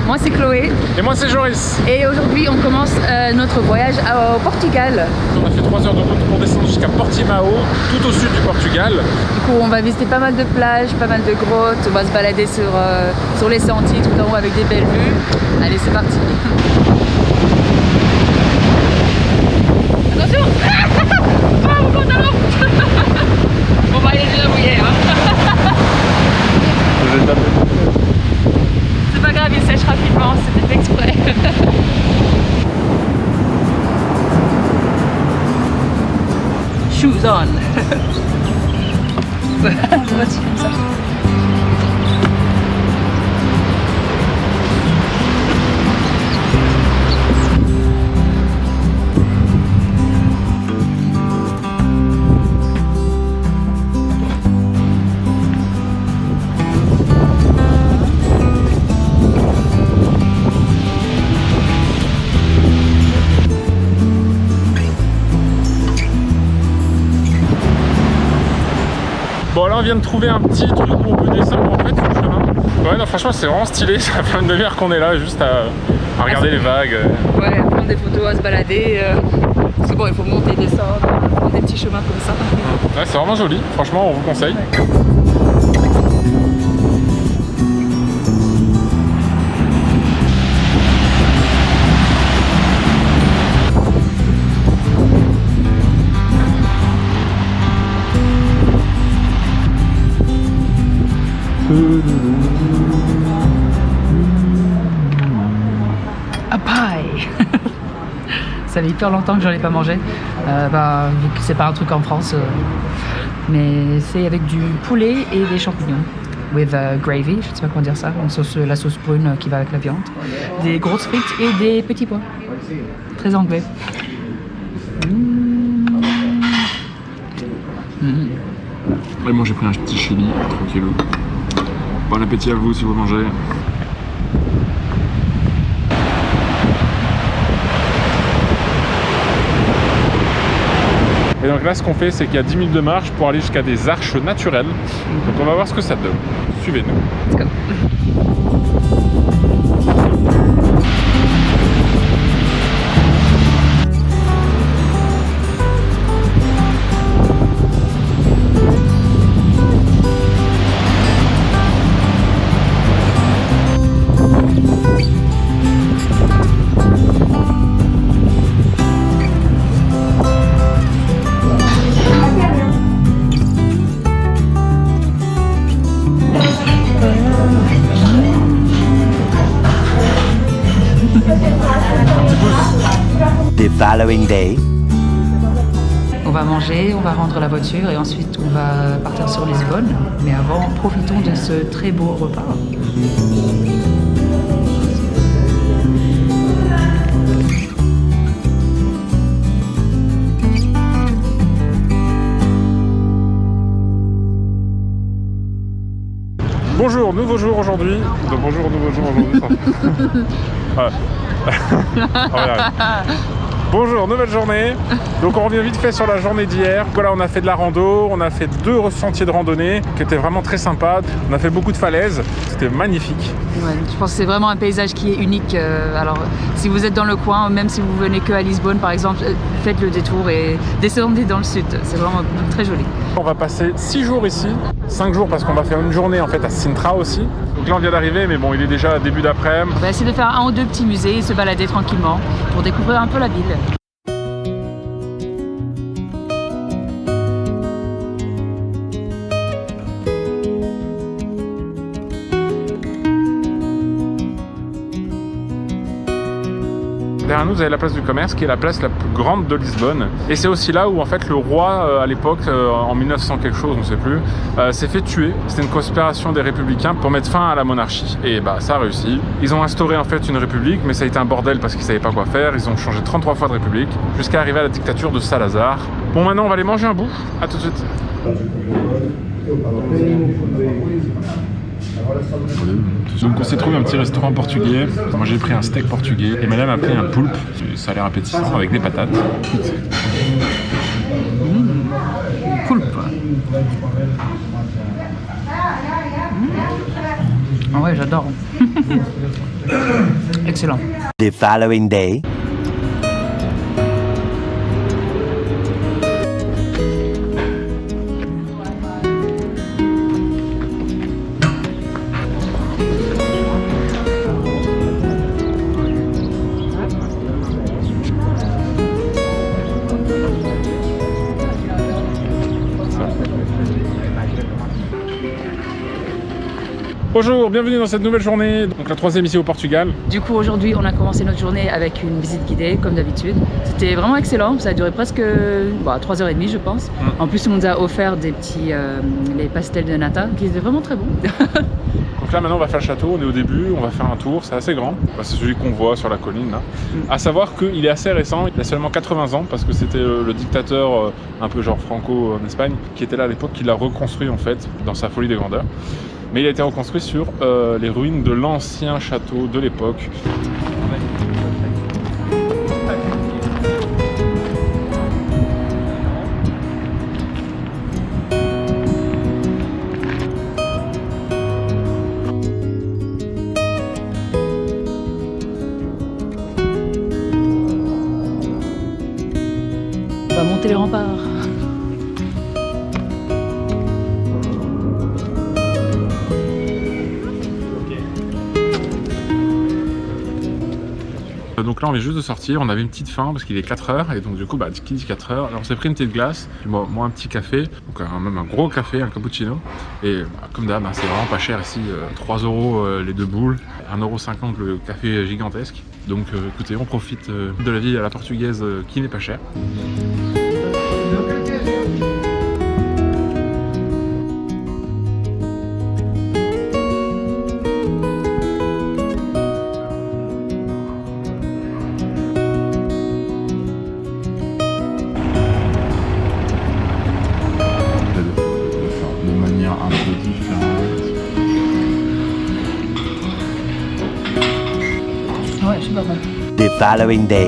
Moi c'est Chloé. Et moi c'est Joris. Et aujourd'hui on commence notre voyage au Portugal. On a fait 3 heures de route pour descendre jusqu'à Portimao, tout au sud du Portugal. Du coup on va visiter pas mal de plages, pas mal de grottes, on va se balader sur les sentiers tout en haut avec des belles vues. Allez c'est parti. Attention. Oh mon pantalon. On va aller déjà mouiller hein. C'est pas grave, il sèche rapidement, c'était fait exprès. Shoes on. Voici comme ça. Bon là on vient de trouver un petit truc où on peut descendre en fait sur le chemin. Ouais non franchement c'est vraiment stylé, ça fait une demi-heure qu'on est là juste à regarder les vagues. Ouais, à prendre des photos, à se balader. C'est bon, il faut monter, descendre, prendre des petits chemins comme ça. Ouais c'est vraiment joli, franchement on vous conseille. Ouais. A pie. Ça fait hyper longtemps que j'en ai pas mangé, vu que c'est pas un truc en France, mais c'est avec du poulet et des champignons. With gravy, je sais pas comment dire ça, la sauce brune qui va avec la viande, des grosses frites et des petits pois. Très anglais. Et moi j'ai pris un petit chili, tranquillou. Bon appétit à vous si vous mangez. Et donc là ce qu'on fait c'est qu'il y a 10 minutes de marche pour aller jusqu'à des arches naturelles. Donc on va voir ce que ça donne. Suivez-nous. Let's go. The following day. On va manger, on va rendre la voiture et ensuite on va partir sur Lisbonne. Mais avant, profitons de ce très beau repas. Bonjour, nouveau jour aujourd'hui. Donc, bonjour, nouveau jour aujourd'hui. Voilà. Bonjour, nouvelle journée. Donc on revient vite fait sur la journée d'hier. Voilà, on a fait de la rando, on a fait 2 sentiers de randonnée qui étaient vraiment très sympas. On a fait beaucoup de falaises, c'était magnifique. Ouais, je pense que c'est vraiment un paysage qui est unique. Alors si vous êtes dans le coin, même si vous venez que à Lisbonne par exemple, faites le détour et descendez dans le sud. C'est vraiment très joli. On va passer 6 jours ici, 5 jours parce qu'on va faire une journée en fait à Sintra aussi. Donc là on vient d'arriver mais bon il est déjà début d'après-midi. On va essayer de faire 1 ou 2 petits musées et se balader tranquillement pour découvrir un peu la ville. Derrière nous, vous avez la place du commerce qui est la place la plus grande de Lisbonne. Et c'est aussi là où en fait le roi à l'époque, en 1900 quelque chose, on ne sait plus, s'est fait tuer. C'était une conspiration des républicains pour mettre fin à la monarchie. Et bah ça a réussi. Ils ont instauré en fait une république, mais ça a été un bordel parce qu'ils savaient pas quoi faire. Ils ont changé 33 fois de république jusqu'à arriver à la dictature de Salazar. Bon maintenant on va aller manger un bout. À tout de suite. Donc on s'est trouvé un petit restaurant portugais. Moi j'ai pris un steak portugais et madame a pris un poulpe. Ça a l'air appétissant avec des patates. Poulpe. Ah ouais, j'adore. Excellent. The following day. Bonjour, bienvenue dans cette nouvelle journée, donc la 3e ici au Portugal. Du coup, aujourd'hui, on a commencé notre journée avec une visite guidée, comme d'habitude. C'était vraiment excellent, ça a duré presque 3h30, je pense. En plus, on nous a offert des petits les pastels de nata, qui étaient vraiment très bons. Donc là, maintenant, on va faire le château, on est au début, on va faire un tour, c'est assez grand. C'est celui qu'on voit sur la colline, là. À savoir qu'il est assez récent, il a seulement 80 ans, parce que c'était le dictateur, un peu genre Franco en Espagne, qui était là à l'époque, qui l'a reconstruit, en fait, dans sa folie des grandeurs. Mais il a été reconstruit sur les ruines de l'ancien château de l'époque. On va monter les remparts. Donc là on vient juste de sortir, on avait une petite faim parce qu'il est 4h et donc du coup qui dit 4h, alors on s'est pris une petite glace, moi un petit café, donc même un gros café, un cappuccino et comme d'hab c'est vraiment pas cher ici, 3 € les 2 boules, 1,50 € le café gigantesque, donc écoutez on profite de la vie à la portugaise qui n'est pas chère. Un peu différente. Ouais, je sais pas mal. The following day.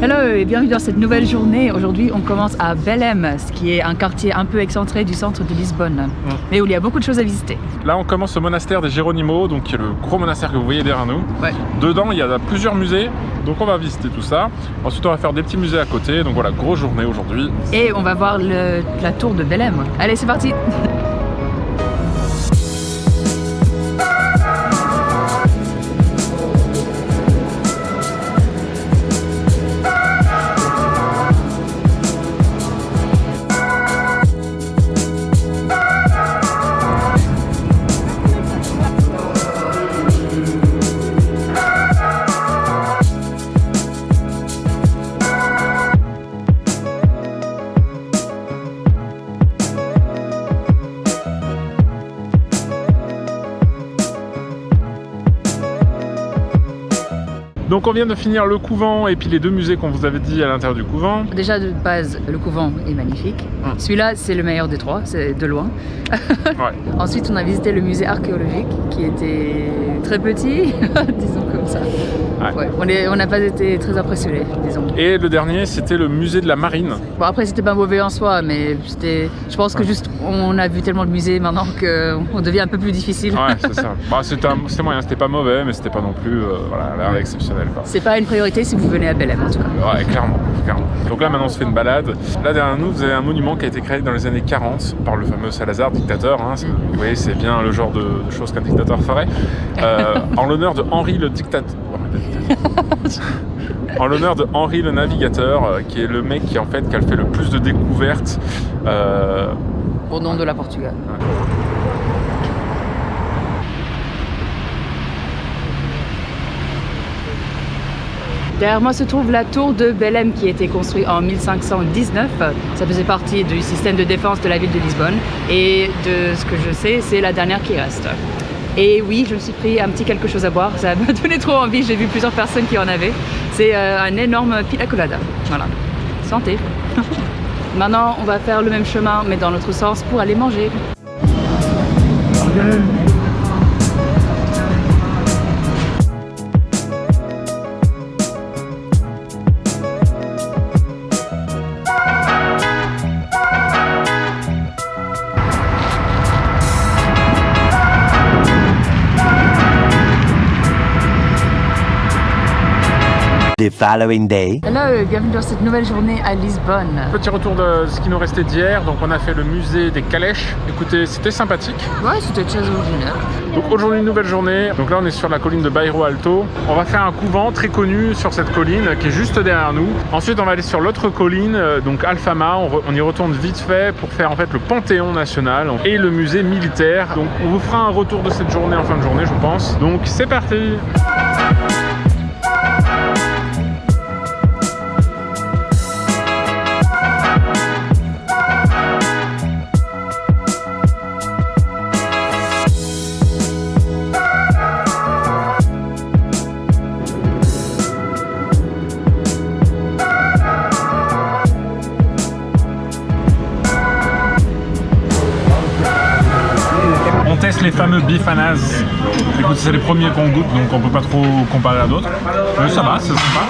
Hello et bienvenue dans cette nouvelle journée. Aujourd'hui, on commence à Belém, ce qui est un quartier un peu excentré du centre de Lisbonne, mais où il y a beaucoup de choses à visiter. Là, on commence au monastère des Géronimos, donc qui est le gros monastère que vous voyez derrière nous. Ouais. Dedans, il y a plusieurs musées, donc on va visiter tout ça. Ensuite, on va faire des petits musées à côté, donc voilà, grosse journée aujourd'hui. Et on va voir la tour de Belém. Allez, c'est parti. Donc on vient de finir le couvent et puis les 2 musées qu'on vous avait dit à l'intérieur du couvent. Déjà de base, le couvent est magnifique. Celui-là, c'est le meilleur des 3, c'est de loin. Ouais. Ensuite, on a visité le musée archéologique qui était très petit, disons comme ça. Ouais. On n'a pas été très impressionnés, disons. Et le dernier, c'était le musée de la marine. Bon, après, c'était pas mauvais en soi, mais je pense que juste on a vu tellement de musées maintenant qu'on devient un peu plus difficile. Ouais, c'est ça. C'était moyen, c'était pas mauvais, mais c'était pas non plus l'air exceptionnel. C'est pas une priorité si vous venez à Belém en tout cas. Ouais, clairement. Donc là, maintenant, on se fait une balade. Là, derrière nous, vous avez un monument qui a été créé dans les années 40 par le fameux Salazar, dictateur. Hein. Vous voyez, c'est bien le genre de choses qu'un dictateur ferait. En l'honneur de Henri le dictateur. En l'honneur de Henri le navigateur, qui est le mec qui a fait le plus de découvertes. Au nom de la Portugal. Ouais. Derrière moi se trouve la tour de Belém qui a été construite en 1519. Ça faisait partie du système de défense de la ville de Lisbonne. Et de ce que je sais, c'est la dernière qui reste. Et oui, je me suis pris un petit quelque chose à boire. Ça m'a donné trop envie. J'ai vu plusieurs personnes qui en avaient. C'est un énorme pina colada. Voilà. Santé. Maintenant, on va faire le même chemin, mais dans l'autre sens, pour aller manger. The following day. Hello, bienvenue dans cette nouvelle journée à Lisbonne. Petit retour de ce qui nous restait d'hier. Donc on a fait le musée des calèches. Écoutez, c'était sympathique. Ouais, c'était très original. Donc aujourd'hui une nouvelle journée. Donc là on est sur la colline de Bairro Alto. On va faire un couvent très connu sur cette colline qui est juste derrière nous. Ensuite on va aller sur l'autre colline, donc Alfama. On y retourne vite fait pour faire en fait le Panthéon national et le musée militaire. Donc on vous fera un retour de cette journée en fin de journée je pense. Donc c'est parti. On teste les fameux bifanas. Écoute, c'est les premiers qu'on goûte, donc on peut pas trop comparer à d'autres. Mais ça va, c'est sympa.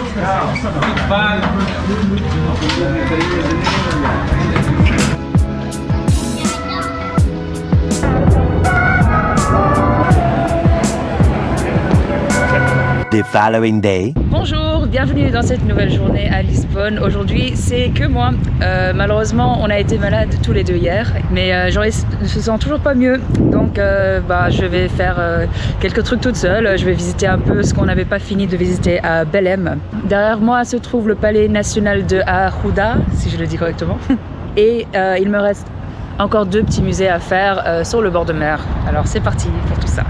The following day. Bonjour, bienvenue dans cette nouvelle journée à Lisbonne. Aujourd'hui, c'est que moi. Malheureusement, on a été malades tous les deux hier, mais Joris ne se sent toujours pas mieux. Donc, je vais faire quelques trucs toute seule. Je vais visiter un peu ce qu'on n'avait pas fini de visiter à Belém. Derrière moi se trouve le palais national de Arruda, si je le dis correctement. Et il me reste encore 2 petits musées à faire sur le bord de mer. Alors, c'est parti pour tout ça.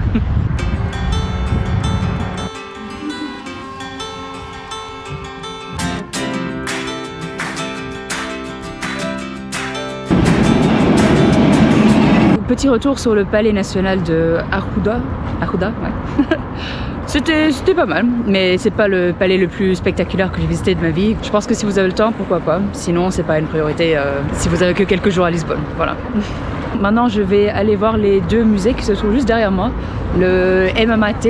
Petit retour sur le palais national de Arruda, ouais. C'était pas mal, mais c'est pas le palais le plus spectaculaire que j'ai visité de ma vie. Je pense que si vous avez le temps, pourquoi pas. Sinon, c'est pas une priorité si vous avez que quelques jours à Lisbonne. Voilà. Maintenant, je vais aller voir les 2 musées qui se trouvent juste derrière moi, le MMAT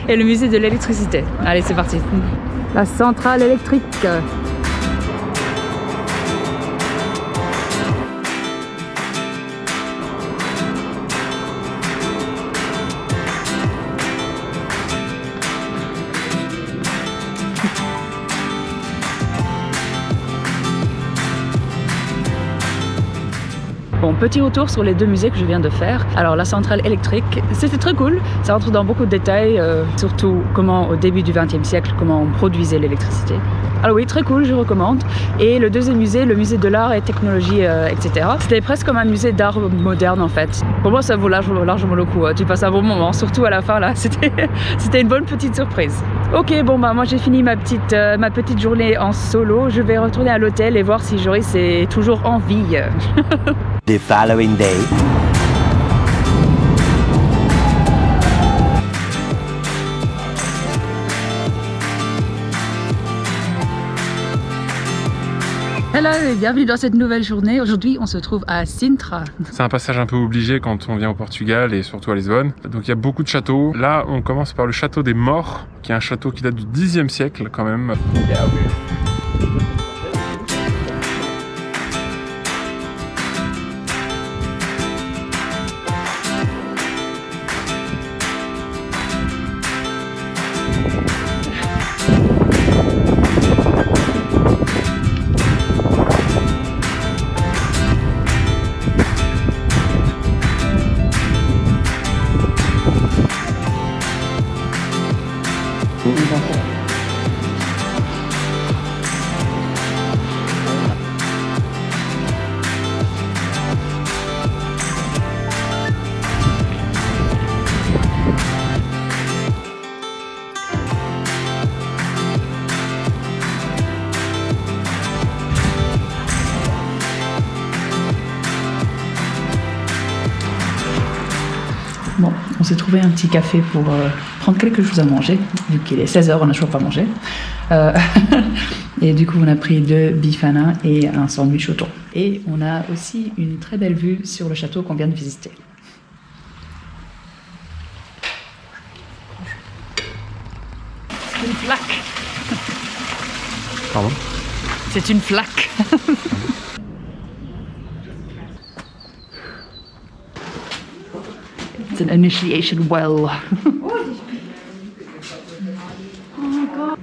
et le musée de l'électricité. Allez, c'est parti. La centrale électrique. Bon, petit retour sur les 2 musées que je viens de faire. Alors la centrale électrique, c'était très cool. Ça rentre dans beaucoup de détails, surtout comment au début du XXe siècle, comment on produisait l'électricité. Alors oui, très cool, je recommande. Et le 2e musée, le musée de l'art et technologie, etc. C'était presque comme un musée d'art moderne en fait. Pour moi, ça vaut largement le coup. Tu passes un bon moment, surtout à la fin là. C'était une bonne petite surprise. Ok, bon bah moi j'ai fini ma petite journée en solo. Je vais retourner à l'hôtel et voir si Joris est toujours en vie. The following day. Hello et bienvenue dans cette nouvelle journée. Aujourd'hui, on se trouve à Sintra. C'est un passage un peu obligé quand on vient au Portugal et surtout à Lisbonne. Donc il y a beaucoup de châteaux. Là, on commence par le château des Morts, qui est un château qui date du Xe siècle quand même. Bon, on s'est trouvé un petit café pour prendre quelque chose à manger, vu qu'il est 16h, on n'a toujours pas mangé. Et du coup, on a pris 2 bifanas et un sandwich au thon. Et on a aussi une très belle vue sur le château qu'on vient de visiter. C'est une flaque. Pardon ? C'est une flaque. It's an initiation well. Oh my god.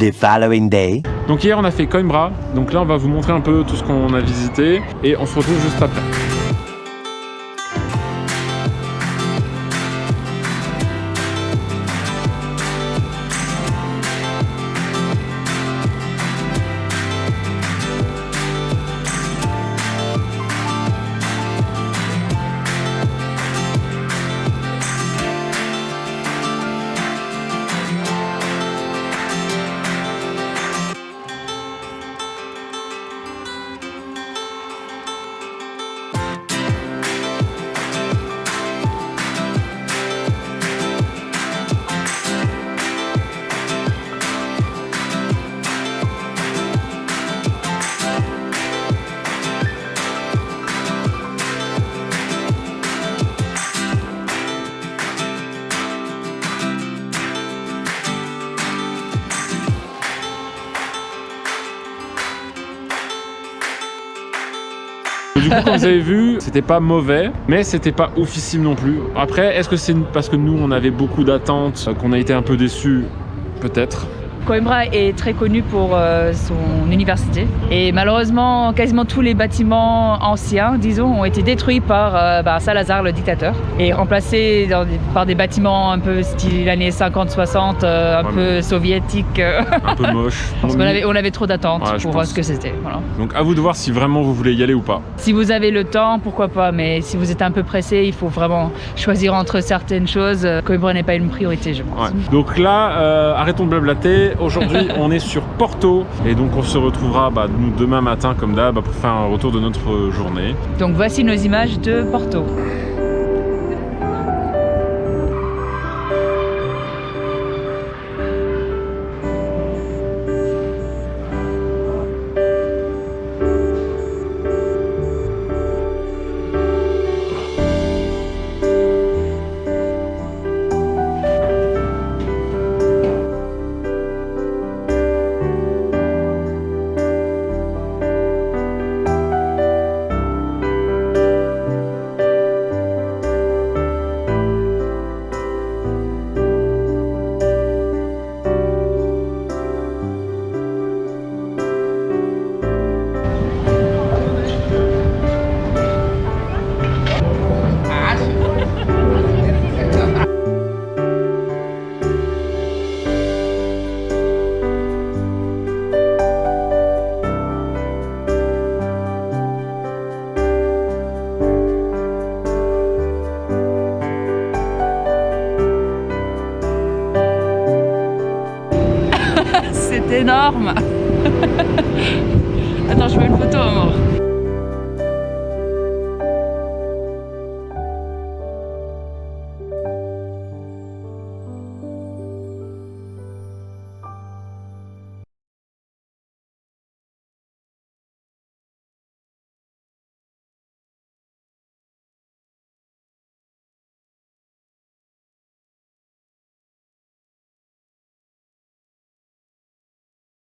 The following day. Donc hier on a fait Coimbra, donc là on va vous montrer un peu tout ce qu'on a visité et on se retrouve juste après. Du coup, comme vous avez vu, c'était pas mauvais, mais c'était pas oufissime non plus. Après, est-ce que c'est parce que nous, on avait beaucoup d'attentes, qu'on a été un peu déçus? Peut-être. Coimbra est très connu pour son université et malheureusement quasiment tous les bâtiments anciens, disons, ont été détruits par Salazar, le dictateur, et remplacés par des bâtiments un peu style années 50-60, peu soviétiques. Un peu moche. Parce qu'on avait trop d'attentes pour voir ce que c'était. Voilà. Donc à vous de voir si vraiment vous voulez y aller ou pas. Si vous avez le temps, pourquoi pas, mais si vous êtes un peu pressé, il faut vraiment choisir entre certaines choses. Coimbra n'est pas une priorité, je pense. Ouais. Donc là, arrêtons de blablater. Aujourd'hui, on est sur Porto et donc on se retrouvera nous demain matin comme d'hab pour faire un retour de notre journée. Donc voici nos images de Porto. C'est énorme. Attends, je veux une photo, amour.